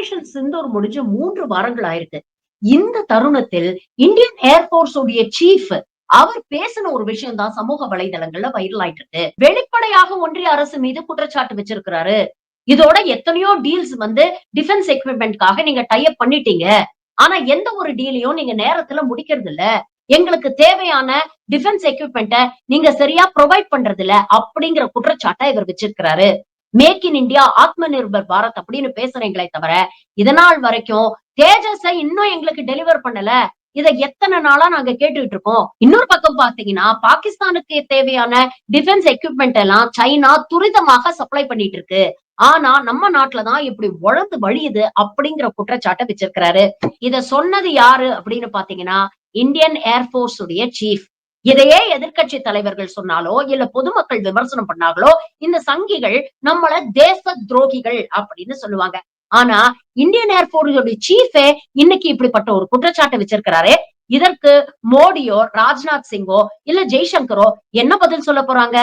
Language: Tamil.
ஆபரேஷன் சிந்தூர் முடிஞ்சு 3 வாரங்கள் ஆயிருக்கு. இந்த தருணத்தில் இந்தியன் ஏர்போர்ஸ் உடைய சீஃப் அவர் பேசின ஒரு விஷயம் தான் சமூக வலைதளங்கள்ல வைரல் ஆயிட்டு இருக்கு. வெளிப்படையாக ஒன்றிய அரசு மீது குற்றச்சாட்டு வச்சிருக்கிறாரு. இதோட எத்தனையோ டீல்ஸ் டிஃபென்ஸ் எக்யூப்மெண்ட்காக நீங்க டை அப் பண்ணிட்டீங்க. ஆனா எந்த ஒரு டீலையும் நீங்க நேரத்துல முடிக்கிறது இல்ல. எங்களுக்கு தேவையான டிஃபென்ஸ் எக்யூப்மெண்ட்ட நீங்க சரியா ப்ரொவைட் பண்றது இல்ல அப்படிங்கிற குற்றச்சாட்டை இவர் வச்சிருக்கிறாரு. மேக் இன் இந்தியா, ஆத்ம நிர்பர் பாரத் அப்படின்னு பேசுறீங்களே தவிர, இதனால் வரைக்கும் தேஜஸ இன்னும் எங்களுக்கு டெலிவர் பண்ணல. இத எத்தனை நாளா நாங்க கேட்டுட்டு இருக்கோம். இன்னொரு பக்கம் பாத்தீங்கன்னா, பாகிஸ்தானுக்கு தேவையான டிஃபென்ஸ் எக்யூப்மெண்ட் எல்லாம் சைனா துரிதமாக சப்ளை பண்ணிட்டு இருக்கு. ஆனா நம்ம நாட்டுல தான் இப்படி உழந்து வழியுது அப்படிங்கிற குற்றச்சாட்டை வச்சிருக்கிறாரு. இத சொன்னது யாரு அப்படின்னு பாத்தீங்கன்னா, இந்தியன் ஏர்போர்ஸ் உடைய சீஃப். இதையே எதிர்க்கட்சி தலைவர்கள் சொன்னாலோ, இல்ல பொதுமக்கள் விமர்சனம் பண்ணாங்களோ, இந்த சங்கிகள் நம்மள தேச துரோகிகள் அப்படின்னு சொல்லுவாங்க. ஆனா இந்தியன் ஏர்போர்ஸ் சீஃபே இன்னைக்கு இப்படிப்பட்ட ஒரு குற்றச்சாட்டை வச்சிருக்கிறாரே, இதற்கு மோடியோ, ராஜ்நாத் சிங்கோ, இல்ல ஜெய்சங்கரோ என்ன பதில் சொல்ல போறாங்க?